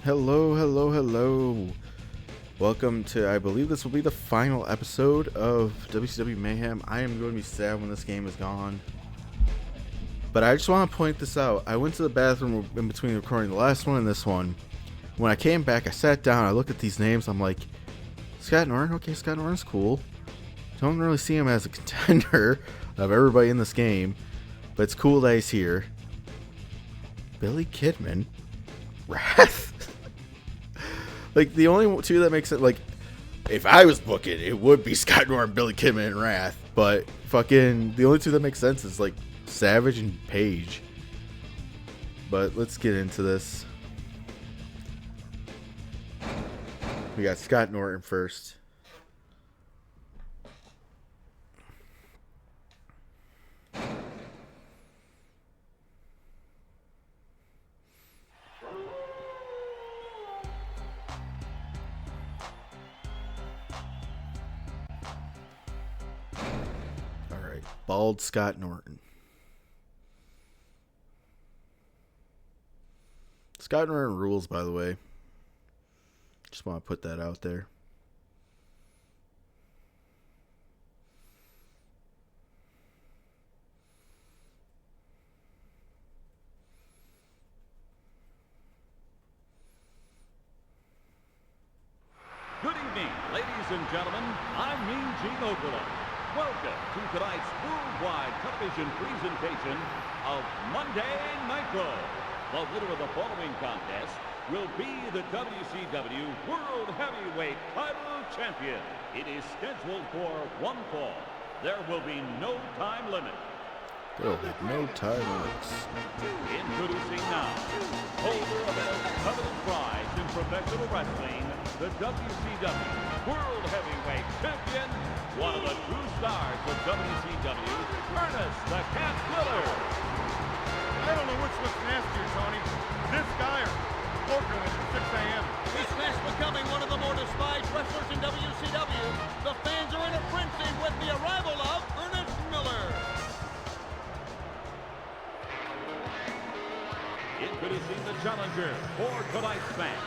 Hello, hello, hello. Welcome to, I believe this will be the final episode of WcW Mayhem. I am going to be sad when this game is gone. But I just want to point this out. I went to the bathroom in between recording the last one and this one. When I came back, I sat down, I looked at these names, I'm like, Scott Norton? Okay, Scott Norton's cool. Don't really see him as a contender of everybody in this game. But it's cool that he's here. Billy Kidman? Wrath? Like, the only two that makes it, like, if I was booking, it would be Scott Norton, Billy Kidman, and Wrath. But fucking, the only two that make sense is, like, Savage and Paige. But let's get into this. We got Scott Norton first. Bald Scott Norton. Scott Norton rules, by the way. Just want to put that out there. Good evening, ladies and gentlemen. I'm Mean Gene Okerlund. Welcome to tonight's worldwide television presentation of Monday Nitro. The winner of the following contest will be the WCW World Heavyweight Title Champion. It is scheduled for one fall. There will be no time limit. There'll be no time limits. Introducing now, holder of a coveted prize in professional wrestling, the WCW World Heavyweight Champion, one of the true stars of WCW, Ernest the Cat Miller. I don't know which looks nastier, Tony. This guy or poker at 6 a.m. He's fast becoming one of the more despised wrestlers in WCW. The fans are in a frenzy with the arrival of Ernest Miller. Introducing the challenger for tonight's match.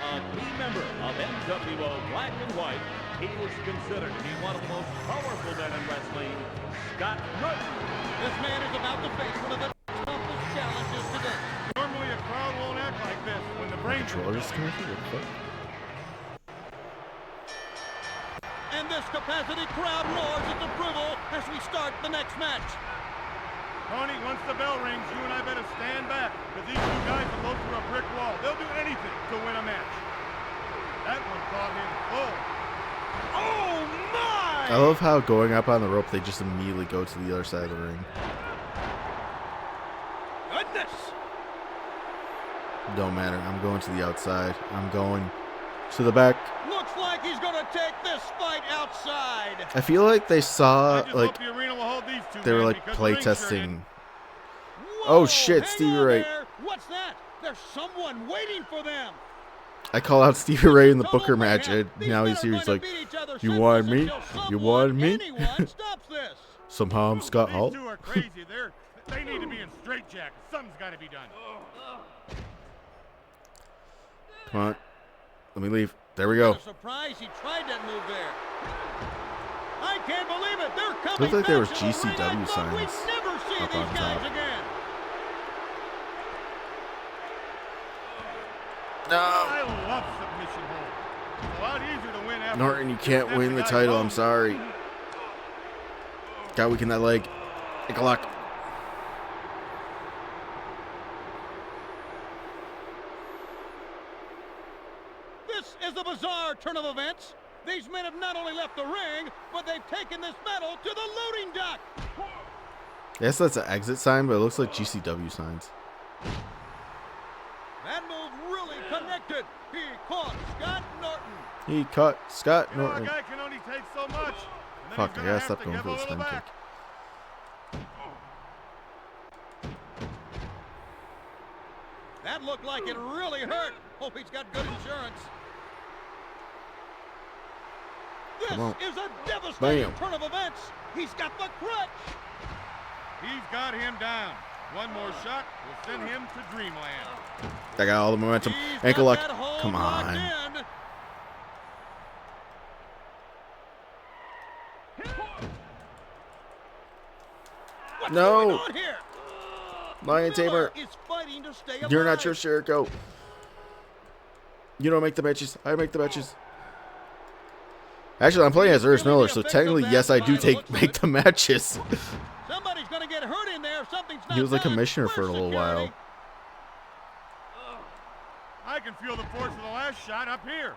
A key member of NWO Black and White, he is considered to be one of the most powerful men in wrestling, Scott Norton. This man is about to face one of the toughest challenges today. Normally a crowd won't act like this when the brain Controller disconnected? What the fuck? And this capacity crowd roars its approval as we start the next match. Tony, once the bell rings, you and I better stand back, because these two guys will go through a brick wall. They'll do anything to win a match. That one caught him full. Oh, my! I love how going up on the rope, they just immediately go to the other side of the ring. Goodness! Don't matter. I'm going to the outside. I'm going to the back. Looks like he's going to take this fight outside. I feel like they saw, I just like, hope the arena will hold these two they were, men, like, because the play ring sure testing. Whoa, Oh, shit, hang Stevie on Ray. there. What's that? There's someone waiting for them. I call out Stevie Ray in the Total Booker match, mayhem. and These now men he's are here. He's going like, to beat each other you senseless want me? until You someone, want me? anyone stops this. Somehow I'm Scott Hall. These two are crazy. They need to be in straitjackets. Something's got to be done. Come on. Let me leave. There we go. What a surprise, he tried that move there. I can't believe it. They're coming Looked like there was back to the ring. GCW I thought we'd signs never see up these on guys top. again. No. I love submission holds. It's a lot easier to win after. Norton, you can't win the title. I'm sorry. Got weak in that leg. Take a lock. This is a bizarre turn of events. These men have not only left the ring, but they've taken this metal to the loading dock. I guess that's an exit sign, but it looks like GCW signs. That move really connected. He caught Scott Norton. He caught Scott You know, a Norton. guy can only take so much. and then Fuck, he's I gonna gotta have stop to going give for a the little spin kick. back. That looked like it really hurt. Hope he's got good insurance. This Come on. is a devastating Bam. turn of events. He's got the crutch. He's got him down. One more shot will send him to dreamland. I got all the momentum. He's Ankle got lock. that hold Come locked on. in. What's No. going on here? Lion Miller Tamer. is fighting to stay You're alive. not Chris Jericho. You don't make the matches. I make the matches. Actually, I'm playing as Ernest Miller, so technically, yes, I do make the matches. Somebody's going to get hurt in there. Something's not He was a done. commissioner for a Where's little security? while. I can feel the force of the last shot up here.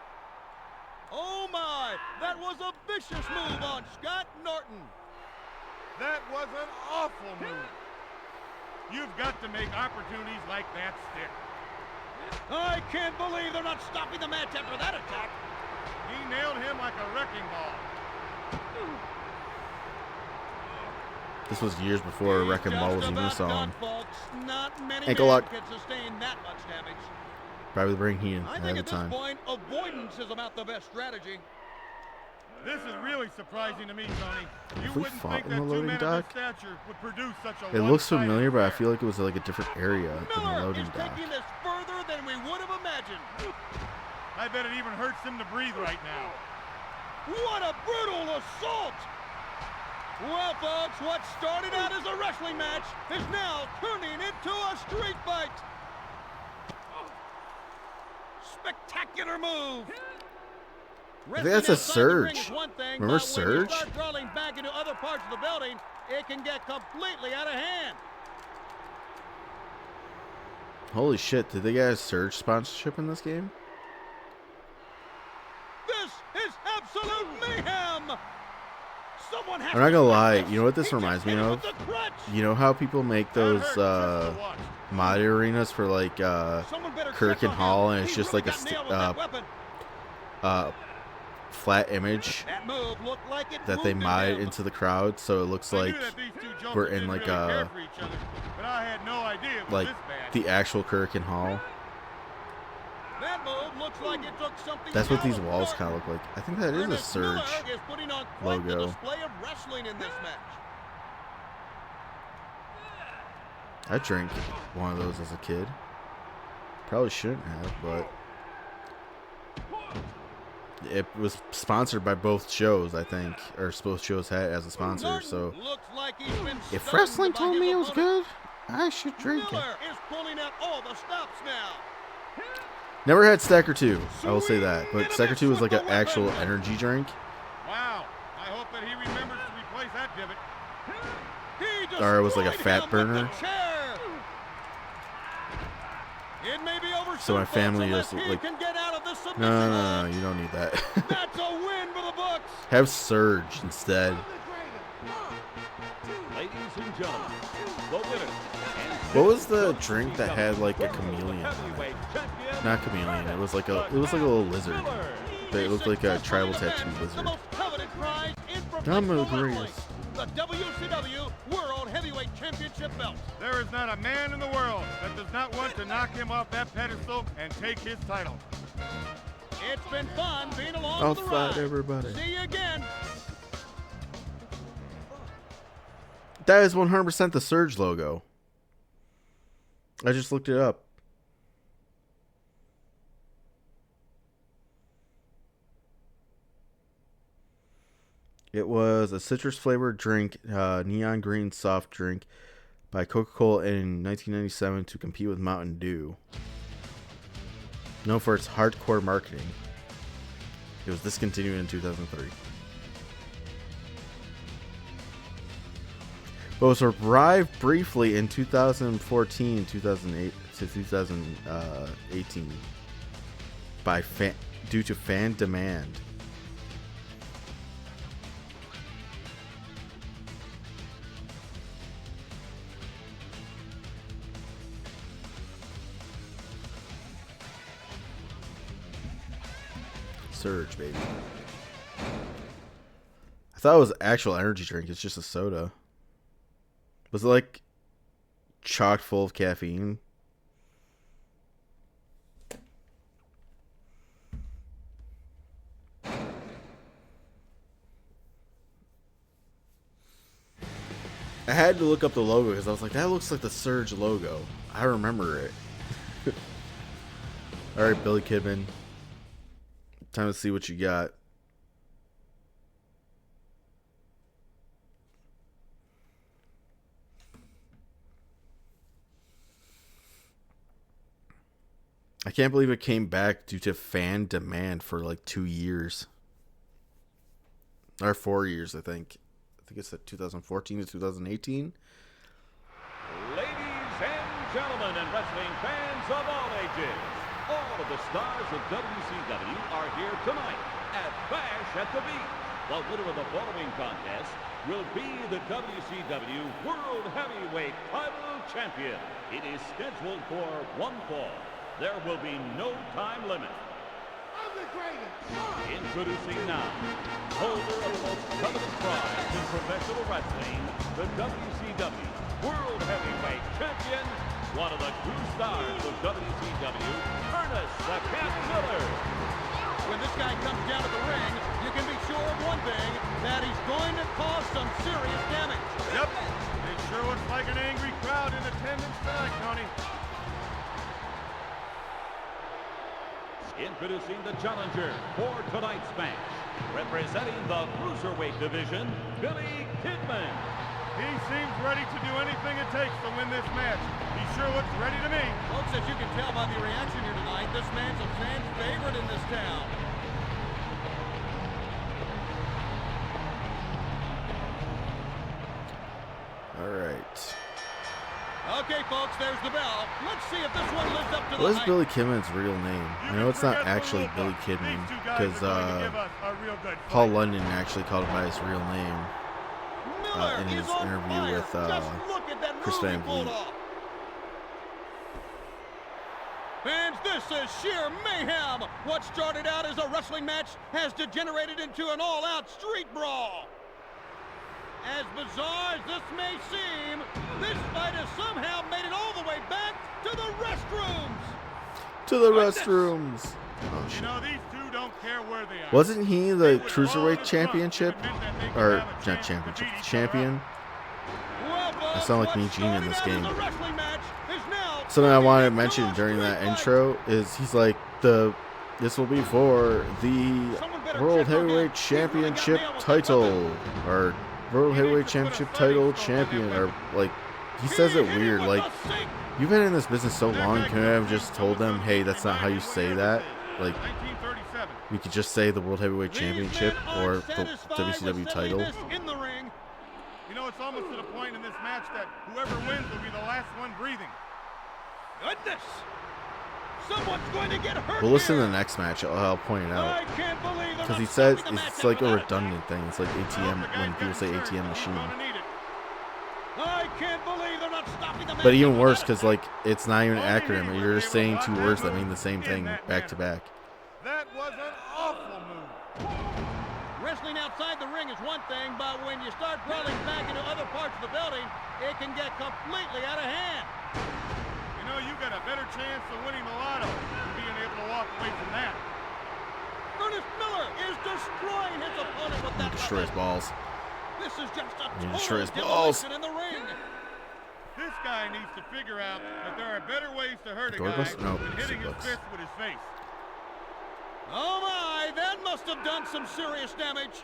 Oh my! That was a vicious move on Scott Norton. That was an awful move. You've got to make opportunities like that stick. I can't believe they're not stopping the match after that attack. He nailed him like a wrecking ball. This was years before He's Wrecking Ball was just even a about song. done, folks. Not many Ankle men lock. can sustain that much damage. Probably bring heat in I ahead think of at this time. point, avoidance is about the best strategy. This is really surprising to me, Tony. You Have we wouldn't fought think in that the two loading men of dock? this stature would produce such a It looks one-sided familiar, but I affair. feel like it was like a different area than the Miller loading is dock. taking this further than we would have imagined. I bet it even hurts him to breathe right now. What a brutal assault! Well, folks, what started out as a wrestling match is now turning into a street fight. Spectacular move. I think that's a Wrestling outside the ring is Surge. one thing, Remember but when you Surge? start crawling back into other parts of the building, it can get completely out of hand. Holy shit, did they get a Surge sponsorship in this game? This is absolute mayhem. Someone has I'm not to gonna stop lie, this. you know what this He just reminds me hit him of? with the crutch. You know how people make That those hurt just to watch. mod arenas for like Someone better Kirk check and on Hall, him. and it's He just really like a got nailed with that weapon. flat image That move looked like it that they moved modded him. into the crowd, so it looks I knew like that these two jokers we're in didn't like really care a for each other, but I had no idea it was like this bad. the actual Kirk and Hall. That move looks like it took something. That's what out these of walls Norton. kind of look like. I think that is a Ernest Surge Miller is putting on quite the logo. display of wrestling in this match. I drank one of those as a kid. Probably shouldn't have, but it was sponsored by both shows, I think, or both shows had it as a sponsor. Norton So looks like he's been if stunned wrestling by told his me it was opponent. good, I should drink it. Miller is pulling out all the stops now. Never had Stacker 2, I will say that. But Stacker 2 was like an actual energy drink. Wow, I hope that he remembers to replace that divot. He Or it was like a destroyed fat him with burner. the chair. It may be over So my soon, folks, family unless just he like, can get out of this submission no, hold. you don't need that. That's a win for the Bucks. Have Surge instead. Ladies and gentlemen, the winner. What was the drink that had like a chameleon in it? Heavyweight champion, Not chameleon. It was like a little lizard. But it looked like a tribal tattoo The lizard. most coveted prize in I'm professional the wrestling, greatest. the WcW World Heavyweight Championship belt. There is not a man in the world that does not want to knock him off that pedestal and take his title. It's been fun being along I'll for the fight ride. everybody. See you again. That is 100% the Surge logo. I just looked it up. It was a citrus flavored drink, neon green soft drink by Coca-Cola in 1997 to compete with Mountain Dew. Known for its hardcore marketing. It was discontinued in 2003. But was revived briefly in 2014, 2008 to 2018 by due to fan demand. Surge, baby. I thought it was actual energy drink. It's just a soda. Was it like chock full of caffeine? I had to look up the logo because I was like, that looks like the Surge logo. I remember it. All right, Billy Kidman. Time to see what you got. I can't believe it came back due to fan demand for like 2 years. Or 4 years, I think. I think it's at 2014 to 2018. Ladies and gentlemen and wrestling fans of all ages, all of the stars of WCW are here tonight at Bash at the Beach. The winner of the following contest will be the WCW World Heavyweight Title Champion. It is scheduled for one fall. There will be no time limit. I'm the greatest. Introducing now, holder of the most coveted prize in professional wrestling, the WCW World Heavyweight Champion, one of the true stars of WCW, Ernest "The Cat" Miller. When this guy comes down to the ring, you can be sure of one thing, that he's going to cause some serious damage. Yep. It sure looks like an angry crowd in attendance tonight, Tony. Introducing the challenger for tonight's match, representing the Cruiserweight division, Billy Kidman. He seems ready to do anything it takes to win this match. He sure looks ready to me. Folks, as you can tell by the reaction here tonight, this man's a fan favorite in this town. All right. Okay, folks, there's the bell. Let's see if this one lives up to the What is hype. Billy Kidman's real name? I know it's not actually Billy Kidman because Paul London actually called him by his real name Miller in his is on interview fire. with Just look at that Chris move he Van pulled Vliet. off. Fans, this is sheer mayhem. What started out as a wrestling match has degenerated into an all-out street brawl. As bizarre as this may seem, this fight has somehow made it all the way back to the restrooms. To the restrooms. Oh, You shit. know, these two don't care where they are. Wasn't he the They would Cruiserweight all championship? admit that they could Or, have a not chance to championship, beat each champion? Well, folks, I sound like what me, Gene, in this started out game. as a wrestling match is now Something I turning wanted to into mention a during that street fight. intro is he's like, this will be for the Someone better World check on Heavyweight him. He's really got Championship nailed with title, or World Heavyweight Championship title champion, or like, he says it weird, like, you've been in this business so long, you could have just told them, hey, that's not how you say that. Like, 1937. we could just say the World Heavyweight These Championship men or aren't the satisfied with WCW settling title. this in the ring. You know, it's almost to the point in this match that whoever wins will be the last one breathing. Goodness! Someone's going to get hurt. We'll listen to here. the next match, I'll point it out. I can't believe Because he says it's like a redundant thing. It's like ATM when people say ATM machine. I can't believe they're not stopping the match. But even worse, because like it's not even an acronym. You're just saying two words that mean the same thing back to back. That was an awful move. Wrestling outside the ring is one thing, but when you start crawling back into other parts of the building, it can get completely out of hand. You know, you got a better chance of winning the lotto than being able to walk away from that. Ernest Miller is destroying his opponent with that Destroy his weapon. balls. This is just a He total destroys balls. demolition in the ring. This guy needs to figure out that there are better ways to hurt a guy Doorbells? No, than hitting his Doorbells. fist with his face. Oh my, that must have done some serious damage.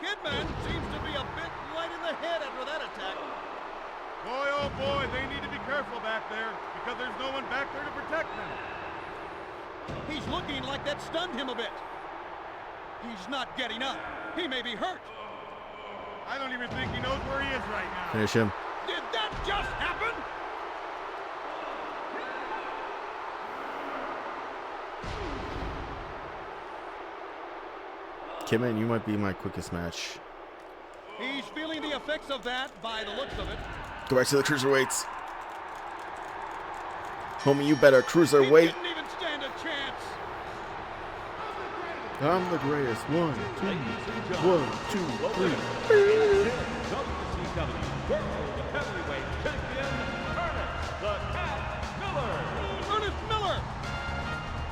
Kidman seems to be a bit light in the head after that attack. Boy, oh boy, they need to be careful back there because there's no one back there to protect them. He's looking like that stunned him a bit. He's not getting up. He may be hurt. I don't even think he knows where he is right now. Finish him. Did that just happen? Kidman, you might be my quickest match. He's feeling the effects of that by the looks of it. Go back to the cruiserweights. Homie, you better He cruiserweight. didn't even stand a chance. I'm the greatest. 1, 2, Ladies and 1, gentlemen, 2, the 3. winner is WCW World Heavyweight Champion, Ernest "The Cat" Miller. Ernest Miller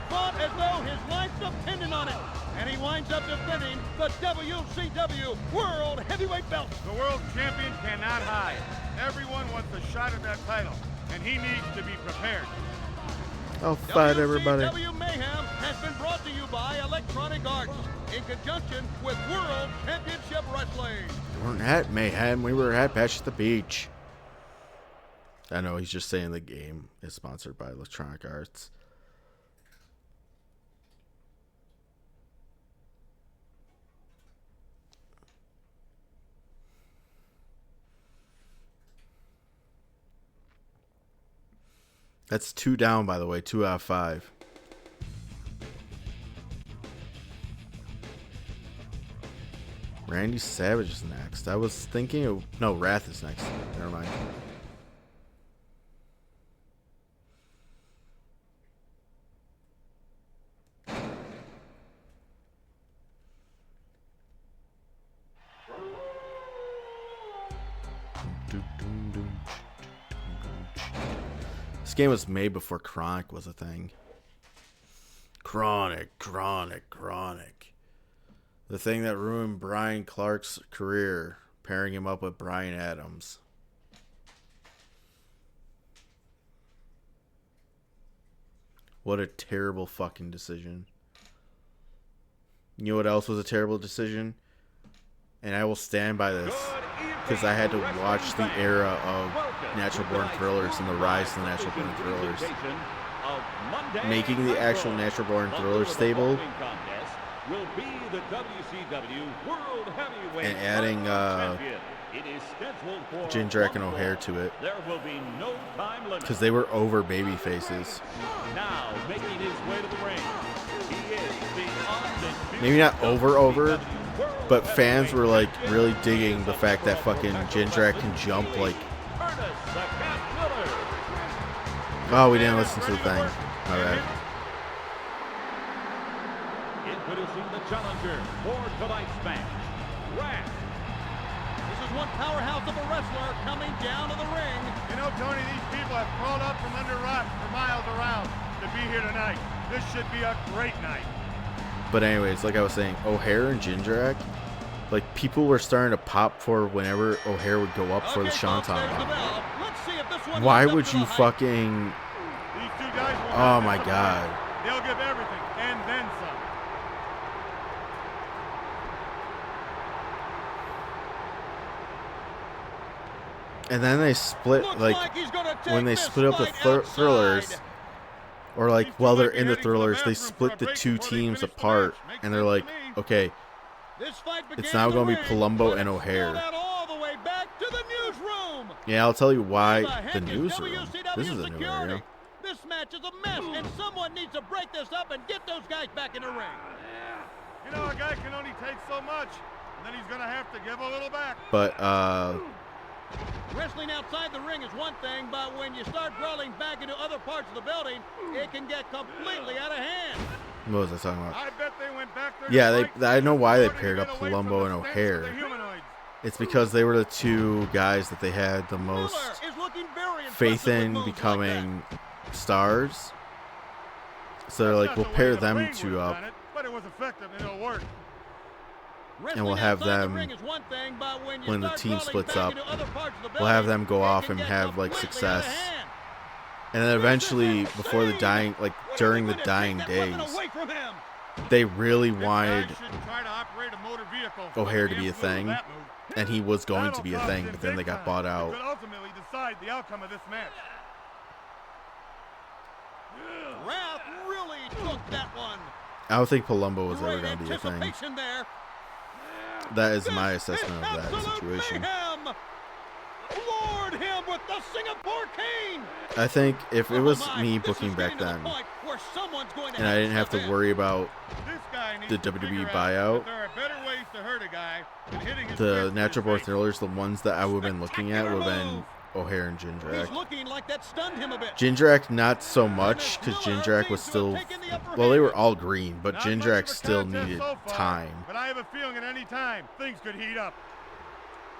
fought as though his life depended on it, and he won winds up defending the WCW World Heavyweight Belt. The world champion cannot hide. Everyone wants a shot at that title, and he needs to be prepared. I'll fight everybody. WcW Mayhem has been brought to you by Electronic Arts in conjunction with World Championship Wrestling. We weren't at Mayhem. We were at Bash at the Beach. I know he's just saying the game is sponsored by Electronic Arts. That's 2 down, by the way. 2 out of 5. Randy Savage is next. I was thinking of... No, Wrath is next. Never mind. This game was made before Chronic was a thing. Chronic. The thing that ruined Brian Clark's career, pairing him up with Bryan Adams. What a terrible fucking decision. You know what else was a terrible decision? And I will stand by this, because I had to watch the era of Natural Born Thrillers and the rise of the Natural Born Thrillers. Making the actual Natural Born Thrillers stable will be the WCW World Heavyweight and adding Jindrak and O'Haire to it, there will be no time limit. Because they were over baby faces. Now making his way to the ring, he is the undisputed Maybe not over, but fans were like really digging the fact that fucking Jindrak can jump like. Oh, we didn't listen to the thing. My bad. Introducing the challenger for tonight's match, Wrath. This is one powerhouse of a wrestler coming down to the ring. You know, Tony, these people have crawled up from under rocks for miles around to be here tonight. This should be a great night. But anyways, like I was saying, O'Haire and Jindrak, like people were starting to pop for whenever O'Haire would go up for the Shanton bomb. Why would you fucking... Oh my god. They'll give everything and then some. And then they split, like when they split up the Thrillers, or like while they're in the Thrillers, they split the two teams apart, and they're like, okay, it's now going to be Palumbo and O'Haire. Yeah, I'll tell you why the newsroom. This is a new area. This match is a mess, and someone needs to break this up and get those guys back in the ring. You know, a guy can only take so much, and then he's going to have to give a little back. But, wrestling outside the ring is one thing, but when you start brawling back into other parts of the building, it can get completely out of hand. What was I talking about? I bet they went back there. Yeah, I know why they paired up Palumbo and O'Haire. It's because they were the two guys that they had the most faith in becoming stars. So they're like, we'll pair them two up. But it was effective and it'll work. And we'll have them, when the team splits up, we'll have them go off and have like success. And then eventually, before the dying, like during the dying days, they really wanted O'Haire to be a thing, and he was going to be a thing, but then they got bought out. Ultimately decide the outcome of this match. Wrath really took that one. I don't think Palumbo was ever going to be a thing. That is my assessment of that situation. Lord him with the Singapore cane. I think if it was me booking back then, and I didn't have to worry about the WWE buyout, the Natural Born Thrillers, the ones that I would have been looking at would have been O'Haire and Jindrak. Jindrak not so much, because Jindrak was still, well, they were all green, but Jindrak still needed time. But I have a feeling at any time things could heat up.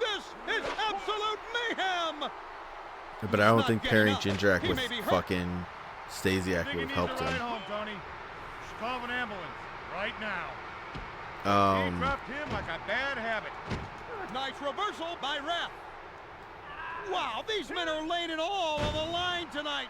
This is absolute mayhem. But I don't think pairing Jindrak with fucking Stasiak would have helped him. Home, Tony. Call an ambulance right now. He dropped him like a bad habit. Nice reversal by ref. Wow, these men are laying it all on the line tonight.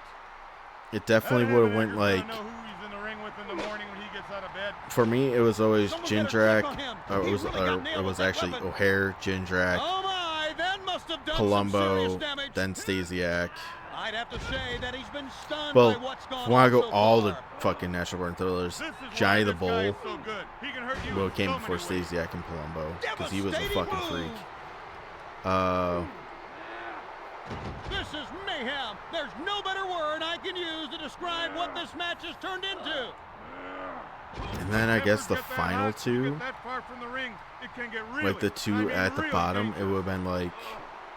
It definitely would have went like, know who he's in the ring with in the morning when he gets out of bed. for me, it was always Someone better check on him. Jindrak, He it really was got nailed with that actually weapon. O'Hare, Jindrak, Oh my, that must have done some serious Palumbo, damage. then Stasiak. I'd have to say that he's been stunned Well, by what's if gone you want on to go so all far. the fucking Natural Born Thrillers, This is why Johnny the this guy Bull, is so good. He can hurt you well, in came so before many ways. Stasiak and Palumbo, because he was a Devastating fucking freak. move. This is mayhem. There's no better word I can use to describe what this match has turned into. And then I guess the Get that final hot, you two, get that far from the ring, it can get really, like the two at the really bottom, it dangerous. would have been like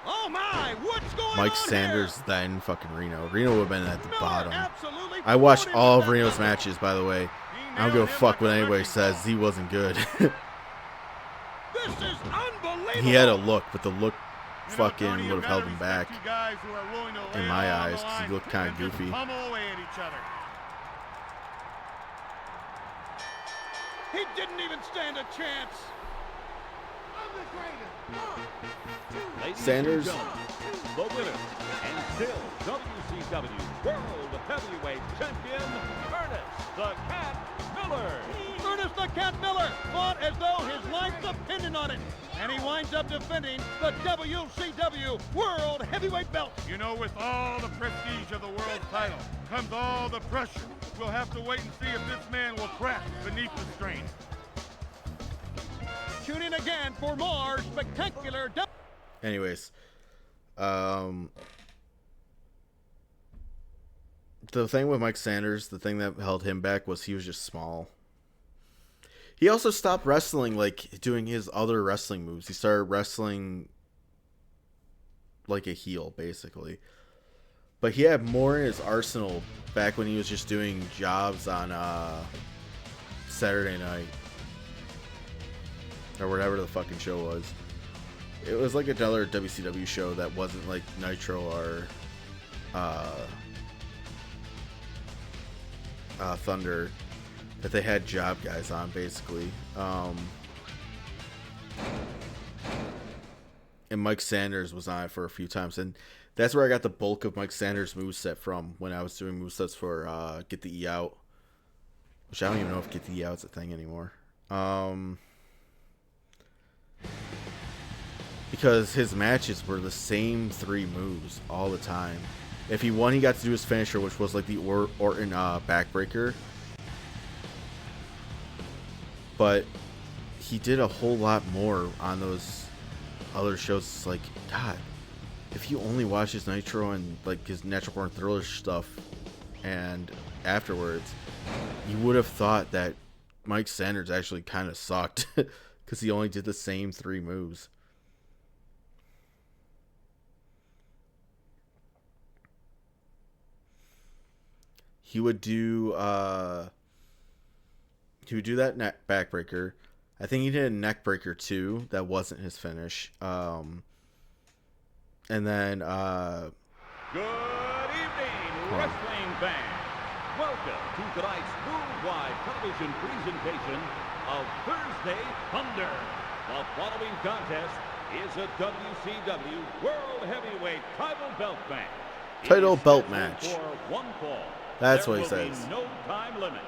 Oh my, what's going Mike on Sanders, here? then fucking Reno. Reno would have been at the Miller bottom. absolutely I watched floored him all with of that Reno's weapon. matches, by the way. He I don't give a nailed him fuck like what a anybody wrecking says. ball. He wasn't good. This is unbelievable. He had a look, but the look You know, fucking Tony, you would have gotta held him respect back. two guys who are willing to in lay my it all on eyes, the 'cause he line looked kinda and just goofy. pummel away at each other. He didn't even stand a chance. Ladies Sanders. and gentlemen, the winner and still WCW World Heavyweight Champion, Ernest the Cat Miller. Ernest the Cat Miller fought as though his life depended on it. And he winds up defending the WCW World Heavyweight Belt. You know, with all the prestige of the world title comes all the pressure. We'll have to wait and see if this man will crack beneath the strain. Tune in again for more spectacular Anyways, the thing with Mike Sanders, the thing that held him back was he was just small. He also stopped wrestling, like doing his other wrestling moves. He started wrestling like a heel, basically. But he had more in his arsenal back when he was just doing jobs on Saturday night. Or whatever the fucking show was. It was like another WCW show that wasn't like Nitro or Thunder, that they had job guys on, basically. And Mike Sanders was on it for a few times, and that's where I got the bulk of Mike Sanders' moveset from when I was doing movesets for Get the E Out, which I don't even know if Get the E Out's a thing anymore. Because his matches were the same three moves all the time. If he won, he got to do his finisher, which was like the Orton backbreaker. But he did a whole lot more on those other shows. It's like, God, if you only watch his Nitro and like his Natural Born Thriller stuff and afterwards, you would have thought that Mike Sanders actually kind of sucked because he only did the same three moves. He would do that neck backbreaker. I think he did a neck breaker too. That wasn't his finish. And then Good evening, wrestling fans. Welcome to tonight's worldwide television presentation of Thursday Thunder. The following contest is a WCW World Heavyweight Title Belt match. It Title is belt scheduled match. For one fall. That's There what he will be says. no time limit.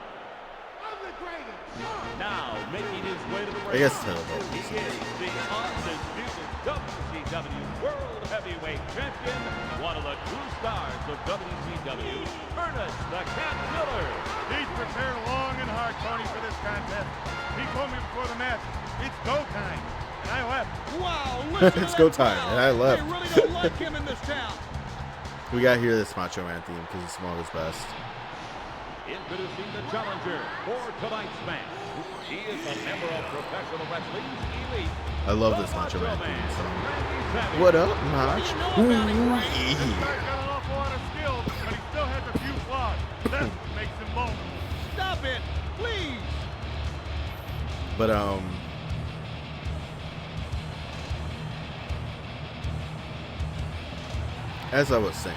Now making his way to the ring. I guess title belt. He is the undisputed WCW World Heavyweight Champion, one of the true stars of WCW, Ernest the Cat Miller. He's prepared long and hard, Tony, for this contest. He told me before the match, it's go time, and I left. Wow, listen It's to go that time, crowd. and I left. They really don't like him in this town. we got to hear this Macho Man theme because it's one of his best. Introducing the challenger for tonight's match. He is a member of professional wrestling's elite. I love this the Macho Man theme song. Randy Savage. What up, What Mach? do you know about him, Ray? This guy's got an awful lot of skill, but he still has a few flaws. That's what makes him bold. Stop it, please. But as I was saying,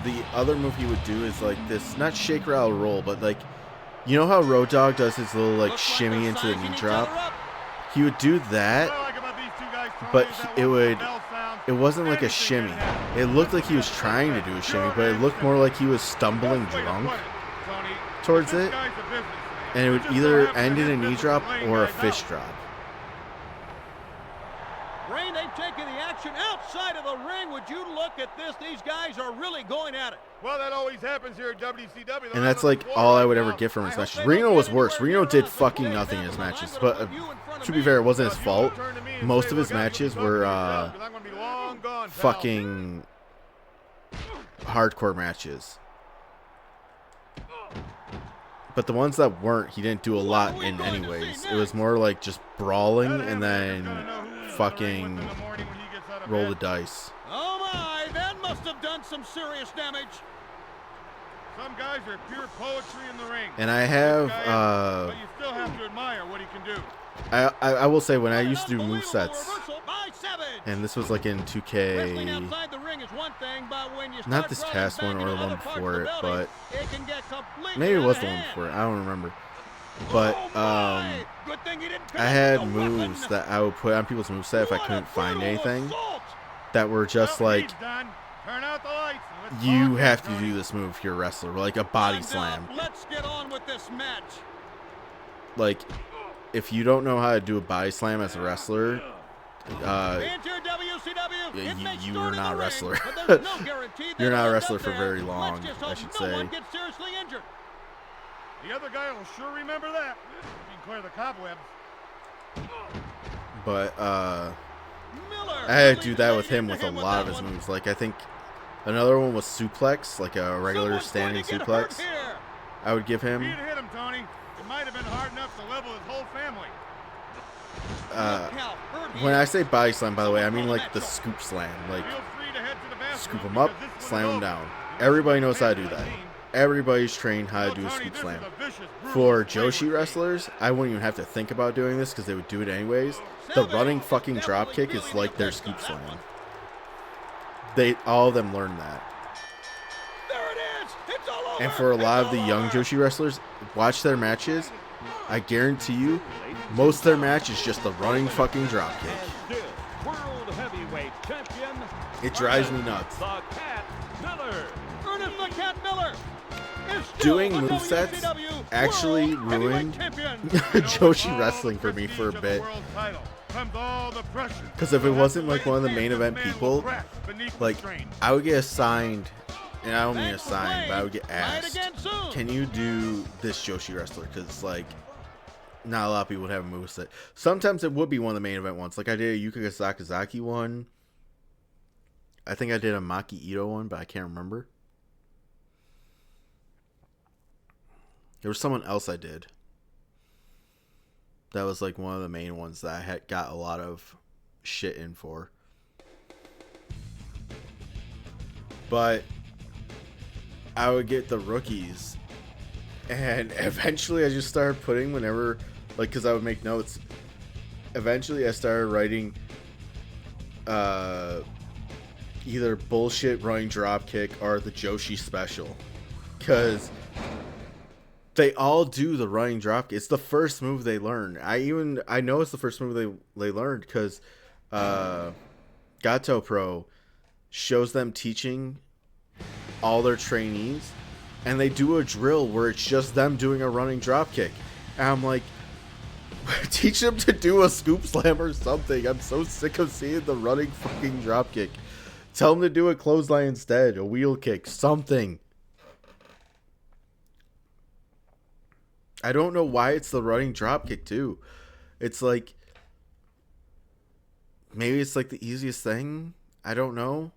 the other move he would do is like this, not shake rattle roll, but like You know how Road Dogg does his little like shimmy into the knee drop? He would do that, but it wasn't like a shimmy. It looked like he was trying to do a shimmy, but it looked more like he was stumbling drunk towards it, and it would either end in a knee drop or a fist drop. Brain, they've taken the action outside of the ring. Would you look at this? These guys are really going at it. Well, that always happens here at WCW. And that's like all I would ever get from his matches. Reno was worse. Reno did fucking nothing in his matches, but to be fair, it wasn't his fault. Most of his matches were fucking hardcore matches. But the ones that weren't, he didn't do a lot in anyways. It was more like just brawling and then fucking roll the dice. Oh my, that must have done some serious damage. Some guys are pure poetry in the ring. And I have but you still have to admire what he can do. I will say, when I used to do movesets, and this was like in 2K, not this past one or the one before it, but maybe it was the one before it, I don't remember. But I had moves that I would put on people's moveset if I couldn't find anything, that were just like, you have to do this move if you're a wrestler, like a body slam. Let's get on with this match. Like, if you don't know how to do a body slam as a wrestler, you are not a wrestler. You're not a wrestler for very long, I should say. The other guy will sure remember that. You can clear the cobwebs. But I had to do that with him with a lot of his moves. Like, I think another one was suplex, like a regular standing suplex. I would give him. Hit him, Tony. It might have been hard enough to level his whole family. When I say body slam, by the way, I mean like the scoop slam. Like, scoop him up, slam him down. Everybody knows how to do that. Everybody's trained how to do a scoop slam. For Joshi wrestlers, I wouldn't even have to think about doing this because they would do it anyways. The running fucking drop kick is like their scoop slam. All of them learned that. And for a lot of the young Joshi wrestlers, watch their matches. I guarantee you, most of their match is just the running fucking drop kick. It drives me nuts. Doing movesets actually ruined Joshi wrestling for me for a bit. Because if it wasn't like one of the main event people, like, I would get assigned, and I don't mean assigned, but I would get asked, can you do this Joshi wrestler? Because, like, not a lot of people would have a moveset. Sometimes it would be one of the main event ones. Like, I did a Yuka Sakazaki one. I think I did a Maki Ito one, but I can't remember. There was someone else I did. That was like one of the main ones that I had got a lot of shit in for. But I would get the rookies. And eventually I just started putting whenever, like, because I would make notes. Eventually I started writing either bullshit running dropkick or the Joshi special. Because they all do the running dropkick. It's the first move they learn. I know it's the first move they learned because Gato Pro shows them teaching all their trainees, and they do a drill where it's just them doing a running dropkick. And I'm like, teach them to do a scoop slam or something. I'm so sick of seeing the running fucking dropkick. Tell them to do a clothesline instead, a wheel kick, something. I don't know why it's the running dropkick too. It's like, maybe it's like the easiest thing. I don't know.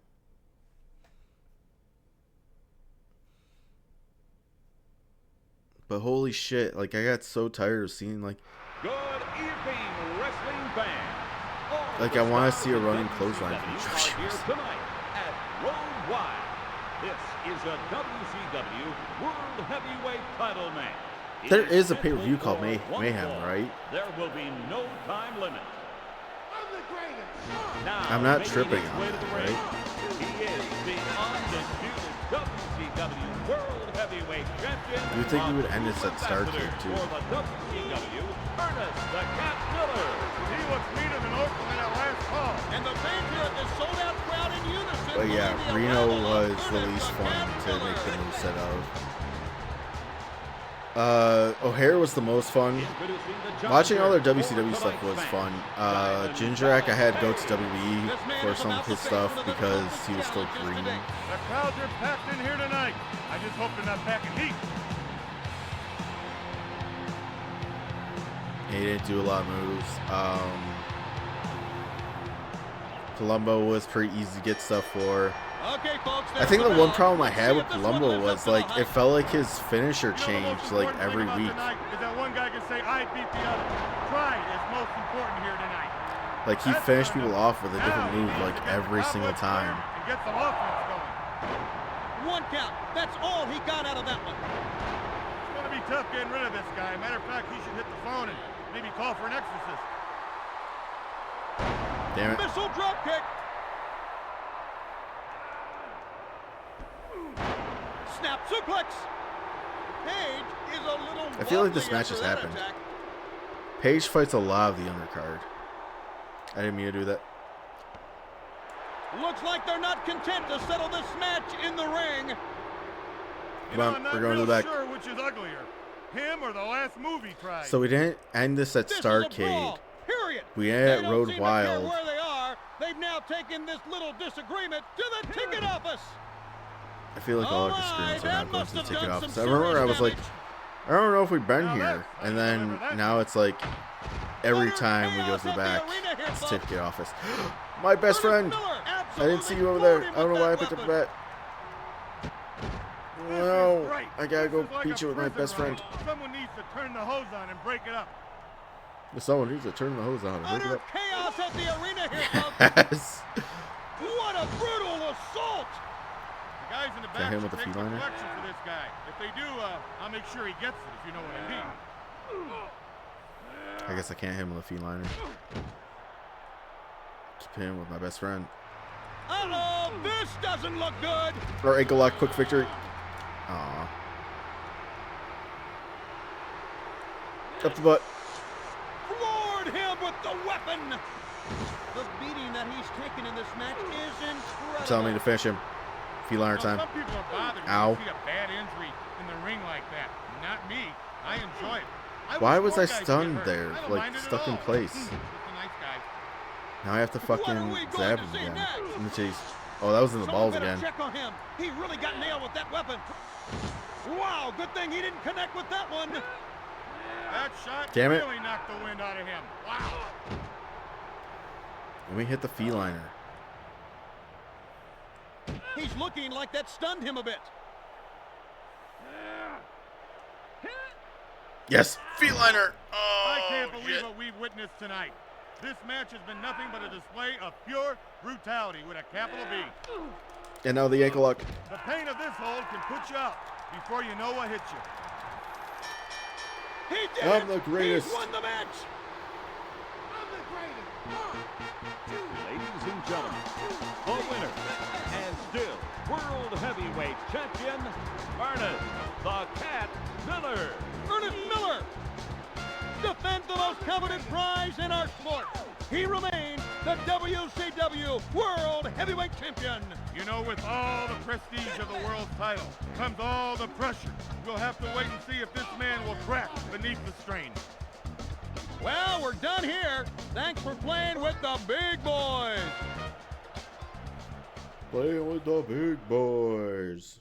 But holy shit, like, I got so tired of seeing, like, Good evening, wrestling fans. like, I want to see a running clothesline from Here Joshi. tonight at Worldwide. This is a WCW World Heavyweight Title match. There is a pay-per-view called Mayhem, right? There will be no time limit. Now, I'm not making tripping his on way to that, the ring, right? He is the undisputed WCW World Heavyweight Champion. You would think we would end this at Starcade, too. For the WcW, Ernest the Cat Miller. He looks meaner than Oakland in that last call. And the fans here at this sold-out crowd in unison. But yeah, believe the Reno arrival of was the Ernest least fun Cat to Miller. make the move set of. O'Hare was the most fun. Introducing the Watching all their challenger WCW for stuff was tonight's fun. match. Gingerak, I had go to WWE for some of his stuff because he was still green. The crowds are packed in here tonight. I just hope they're not packing heat. He didn't do a lot of moves. Columbo was pretty easy to get stuff for. Okay, folks, I think the there's one bell. problem I Let's had see with if this one Columbo lives up was to the like hype. it felt like his finisher You know, the changed most like important thing every about week. tonight is that one guy can say, I beat the other. Pride is most important here tonight. Like he That's finished what I people know. off with a Now different he move needs like to get every the single cobwebs cleared time. And get some offense going. One count. That's all he got out of that one. It's going to be tough getting rid of this guy. Matter of fact, he should hit the phone and maybe call for an exorcist. Damn it. Missile drop kick. Snap suplex. Page is a little. I feel like this wobbly match after has that happened. attack. Page fights a lot of the undercard. I didn't mean to do that. Looks like they're not content to settle this match in the ring. You Come know, on, I'm not we're going to real the back. sure which is uglier, him or the last move he tried. So we didn't end this at This is a Starcade. brawl, period. We They ended at don't Road seem to care Wild. where they are. They've now taken this little disagreement to the ticket office. I feel like all our Alright, disagreements are that not going must to the have ticket done office. some I remember I serious was like, damage. I don't know if we've been Now here. that's And how you then deliver that. now it's like every Utter time we go chaos to the at the back, arena here, it's folks. ticket office. My best friend. Ernest Miller I didn't see you over absolutely there. I floored him don't know with why I that picked up the weapon. bat. This Well, is right. I gotta go This is like beat a you with my prison best friend. riot. Someone needs to turn the hose on and break it up. Someone needs to turn the hose on and break it Utter up. chaos at the arena here, folks. Yes. What a brutal assault. The guys in the Can I back hit him with should the make feet liner? reflection for this guy. If they do, I'll make sure he gets it, if you know what I mean. I guess I can't hit him with a feeliner. Keep hitting him with my best friend. Uh-oh, this doesn't look good. Or ankle lock, quick victory. Aw. Up the butt. Floored him with the weapon. The beating that he's taken in this match is incredible. Telling me to finish him. Feeliner Now, time. some people are bothered Ow. when they see a bad injury in the ring like that. Not me. I enjoy it. Why wish was more I guys get stunned hurt. there, I don't like, mind it at stuck in all. place? Just a nice guy. Now I have to What are fucking we going zap to him see again. next? In the chase. Oh, that was in the Someone balls better again. check on him. He really got nailed with that weapon. Wow, good thing he didn't connect with that one. That shot Damn it. really knocked the wind out of him. Wow. Let me hit the feeliner. He's looking like that stunned him a bit. Yes, feeliner. Oh, I can't believe shit. what we've witnessed tonight. This match has been nothing but a display of pure brutality with a capital B. And now the ankle lock. The pain of this hold can put you out before you know what hit you. He did I'm it. the greatest. He won the match. Ladies and gentlemen, the winner and still World Heavyweight Champion, Ernest the Cat Miller. Ernest Miller defends the most coveted prize in our sport. He remains the WCW World Heavyweight Champion. You know, with all the prestige of the world title comes all the pressure. We'll have to wait and see if this man will crack beneath the strain. Well, we're done here. Thanks for playing with the big boys. Playing with the big boys.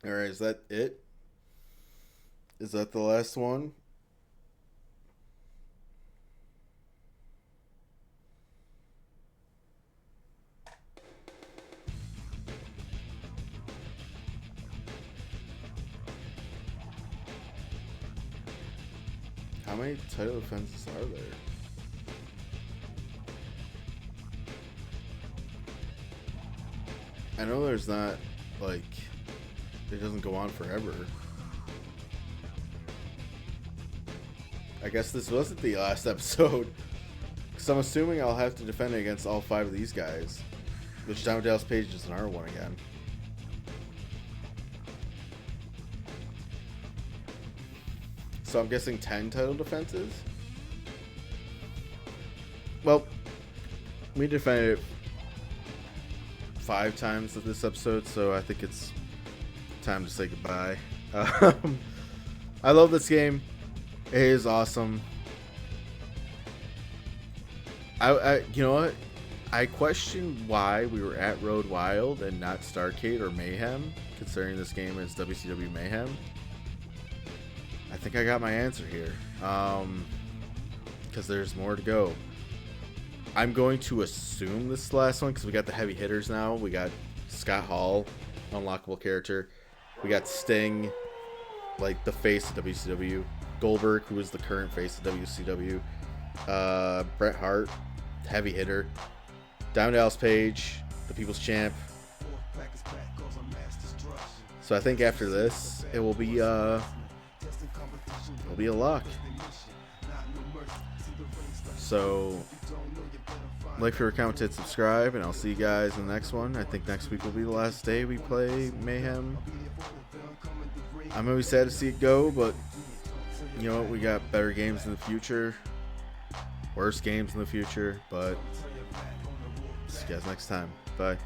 Alright, is that it? Is that the last one? How many title defenses are there? I know there's not, like, it doesn't go on forever. I guess this wasn't the last episode. Because I'm assuming I'll have to defend it against all 5 of these guys. Which Diamond Dallas Page is an R1 again. So I'm guessing 10 title defenses? Well, we defended it 5 times of this episode, so I think it's time to say goodbye. I love this game. It is awesome. You know what? I question why we were at Road Wild and not Starrcade or Mayhem, considering this game is WcW Mayhem. I think I got my answer here, because there's more to go. I'm going to assume this is the last one because we got the heavy hitters now. We got Scott Hall, unlockable character. We got Sting, like the face of WCW. Goldberg, who is the current face of WCW. Bret Hart, heavy hitter. Diamond Dallas Page, the People's Champ. So I think after this, it will be a lock. So, like, favorite, comment, hit subscribe, and I'll see you guys in the next one. I think next week will be the last day we play Mayhem. I'm gonna be sad to see it go, but you know what? We got better games in the future, worse games in the future, but see you guys next time. Bye.